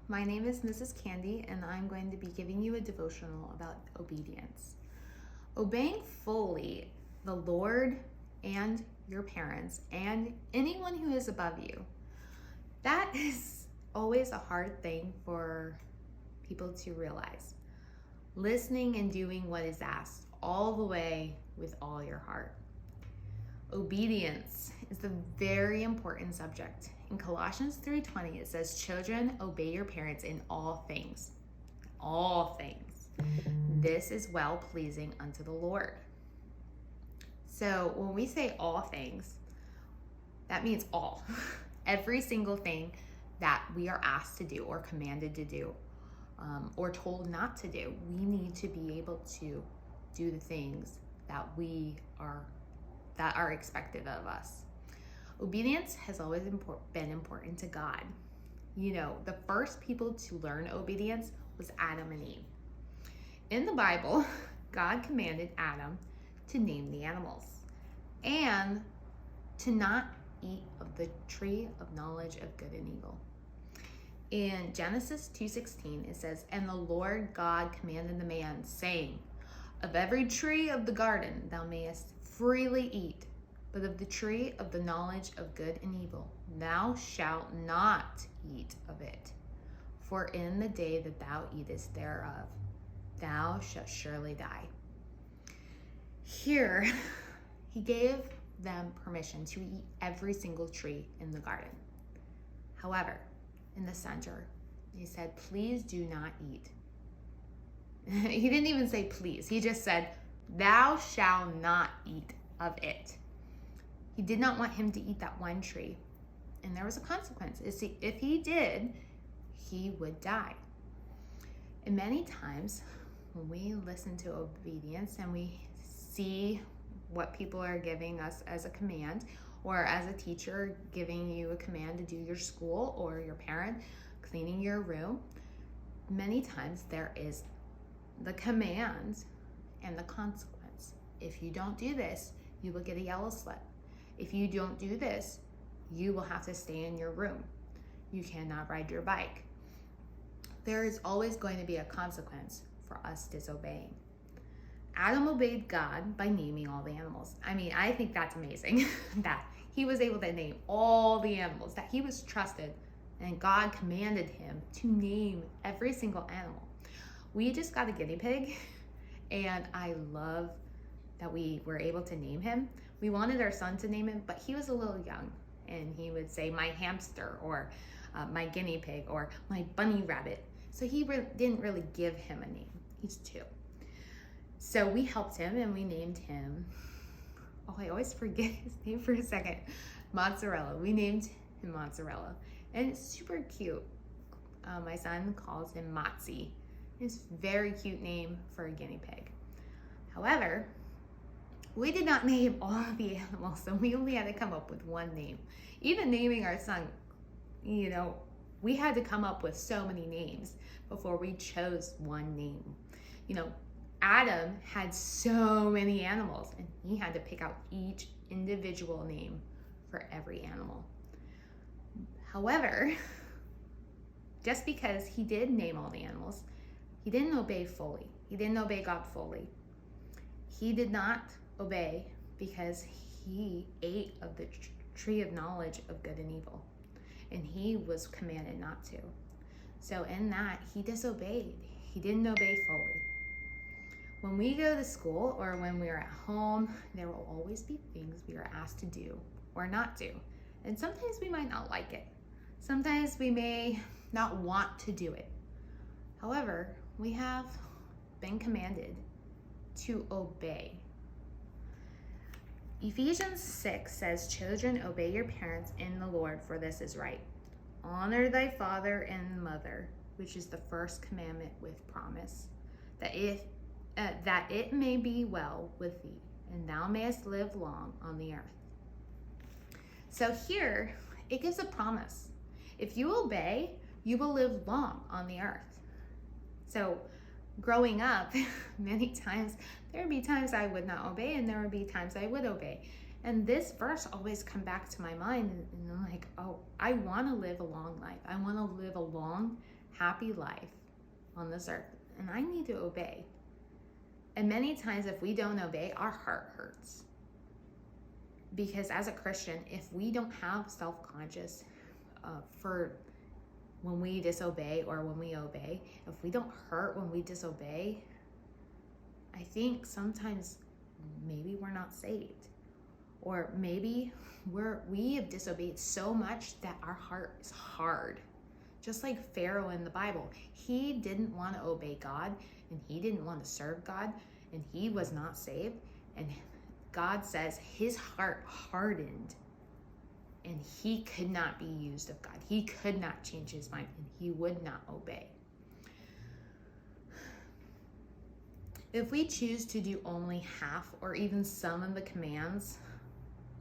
My name is Mrs. Candy, and I'm going to be giving you a devotional about obedience. Obeying fully the Lord and your parents and anyone who is above you. That is always a hard thing for people to realize. Listening and doing what is asked all the way with all your heart. Obedience is a very important subject. In Colossians 3:20, it says, "Children, obey your parents in all things." All things. This is well-pleasing unto the Lord. So when we say all things, that means all. Every single thing that we are asked to do or commanded to do or told not to do, we need to be able to do the things that are expected of us. Obedience has always been important to God. You know, the first people to learn obedience was Adam and Eve. In the Bible, God commanded Adam to name the animals and to not eat of the tree of knowledge of good and evil. In Genesis 2:16, it says, "And the Lord God commanded the man, saying, Of every tree of the garden thou mayest freely eat, but of the tree of the knowledge of good and evil thou shalt not eat of it. For in the day that thou eatest thereof, thou shalt surely die." Here, he gave them permission to eat every single tree in the garden. However, in the center, he said, "Please do not eat." He didn't even say please. He just said, "Thou shalt not eat of it." He did not want him to eat that one tree. And there was a consequence. If he did, he would die. And many times when we listen to obedience and we see what people are giving us as a command, or as a teacher giving you a command to do your school, or your parent cleaning your room, many times there is the command and the consequence. If you don't do this, you will get a yellow slip. If you don't do this, you will have to stay in your room. You cannot ride your bike. There is always going to be a consequence for us disobeying. Adam obeyed God by naming all the animals. I think that's amazing that he was able to name all the animals, that he was trusted, and God commanded him to name every single animal. We just got a guinea pig, and I love that we were able to name him. We wanted our son to name him, but he was a little young, and he would say my hamster, or my guinea pig, or my bunny rabbit. So he didn't really give him a name. He's 2. So we helped him, and we named him, I always forget his name for a second, Mozzarella. We named him Mozzarella, and it's super cute. My son calls him Mozzie. It's a very cute name for a guinea pig. However, we did not name all of the animals, so we only had to come up with one name. Even naming our son, we had to come up with so many names before we chose one name. Adam had so many animals, and he had to pick out each individual name for every animal. However, just because he did name all the animals, he didn't obey fully. He didn't obey God fully. He did not obey because he ate of the tree of knowledge of good and evil, and he was commanded not to. So in that, he disobeyed. He didn't obey fully. When we go to school or when we are at home, there will always be things we are asked to do or not do. And sometimes we might not like it. Sometimes we may not want to do it. However, we have been commanded to obey. Ephesians 6 says, "Children, obey your parents in the Lord, for this is right. Honor thy father and mother," which is the first commandment with promise, that it may be well with thee, and thou mayest live long on the earth. So here, it gives a promise. If you obey, you will live long on the earth. So growing up, many times, there would be times I would not obey, and there would be times I would obey. And this verse always come back to my mind, and I'm like, oh, I want to live a long life. I want to live a long, happy life on this earth, and I need to obey. And many times if we don't obey, our heart hurts. Because as a Christian, if we don't have self-conscious for when we disobey or when we obey, if we don't hurt when we disobey, I think sometimes maybe we're not saved. Or maybe we have disobeyed so much that our heart is hard. Just like Pharaoh in the Bible. He didn't want to obey God, and he didn't want to serve God, and he was not saved. And God says his heart hardened, and he could not be used of God. He could not change his mind, and he would not obey. If we choose to do only half or even some of the commands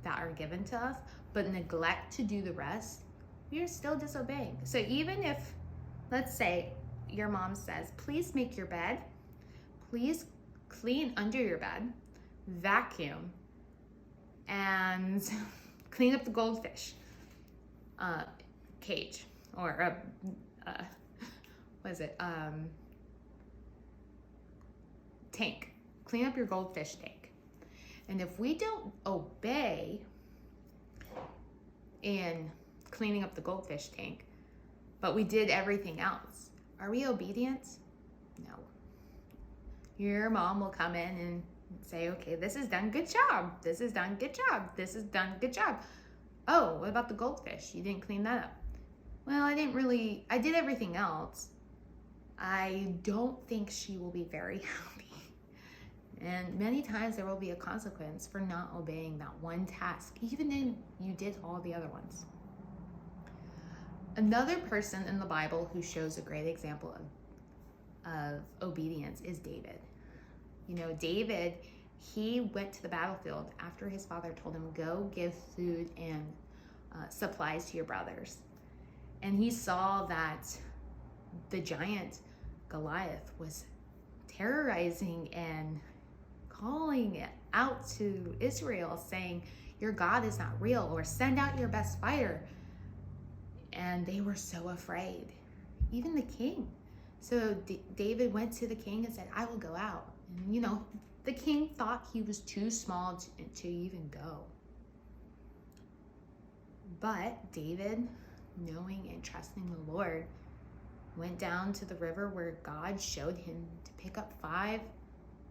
that are given to us, but neglect to do the rest, we are still disobeying. So even if, let's say, your mom says, please make your bed, please clean under your bed, vacuum, and clean up the goldfish cage, or tank. Clean up your goldfish tank. And if we don't obey in cleaning up the goldfish tank, but we did everything else, are we obedient? No. Your mom will come in and say, okay, this is done, good job. This is done, good job. This is done, good job. Oh, what about the goldfish? You didn't clean that up. Well, I did everything else. I don't think she will be very happy. And many times there will be a consequence for not obeying that one task, even if you did all the other ones. Another person in the Bible who shows a great example of obedience is David. You know, David, he went to the battlefield after his father told him, go give food and supplies to your brothers. And he saw that the giant Goliath was terrorizing and calling it out to Israel, saying, your God is not real, or send out your best fighter. And they were so afraid, even the king. So David went to the king and said, I will go out. And, you know, the king thought he was too small to even go. But David, knowing and trusting the Lord, went down to the river where God showed him to pick up 5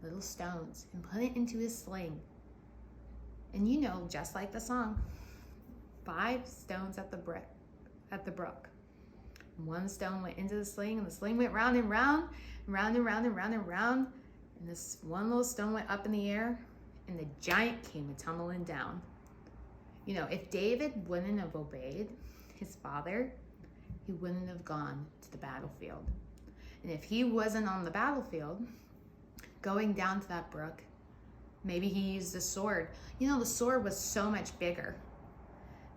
little stones and put it into his sling. And you know, just like the song, 5 stones at the brook. 1 stone went into the sling, and the sling went round and round, round and round and round and round. And this one little stone went up in the air, and the giant came tumbling down. You know, if David wouldn't have obeyed his father, he wouldn't have gone to the battlefield. And if he wasn't on the battlefield, going down to that brook, maybe he used a sword. You know, the sword was so much bigger,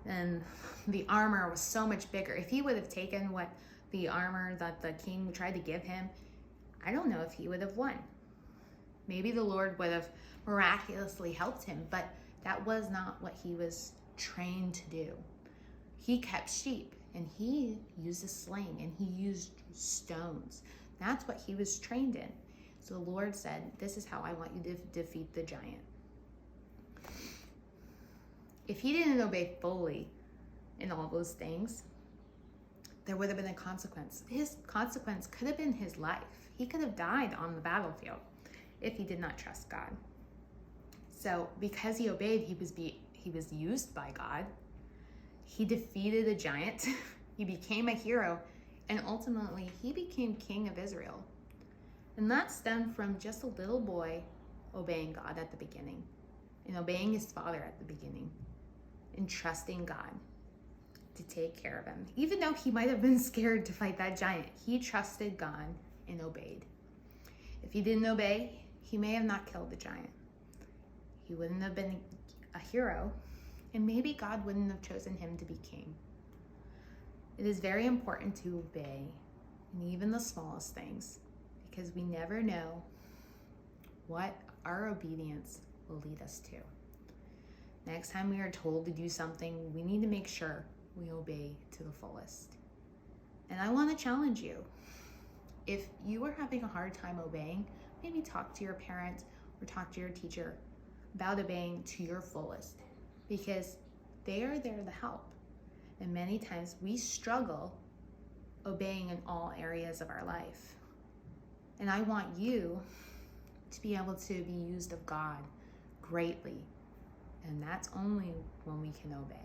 and the armor was so much bigger. If he would have taken what the armor that the king tried to give him, I don't know if he would have won. Maybe the Lord would have miraculously helped him, but that was not what he was trained to do. He kept sheep, and he used a sling, and he used stones. That's what he was trained in. So the Lord said, this is how I want you to defeat the giant. If he didn't obey fully in all those things, there would have been a consequence. His consequence could have been his life. He could have died on the battlefield if he did not trust God. So because he obeyed, he was used by God. He defeated a giant. He became a hero, and ultimately he became king of Israel. And that stemmed from just a little boy obeying God at the beginning, and obeying his father at the beginning, and trusting God to take care of him. Even though he might have been scared to fight that giant, he trusted God and obeyed. If he didn't obey, he may have not killed the giant. He wouldn't have been a hero, and maybe God wouldn't have chosen him to be king. It is very important to obey in even the smallest things, because we never know what our obedience will lead us to. Next time we are told to do something, we need to make sure we obey to the fullest. And I want to challenge you. If you are having a hard time obeying, maybe talk to your parent or talk to your teacher about obeying to your fullest, because they are there to help. And many times we struggle obeying in all areas of our life. And I want you to be able to be used of God greatly. And that's only when we can obey.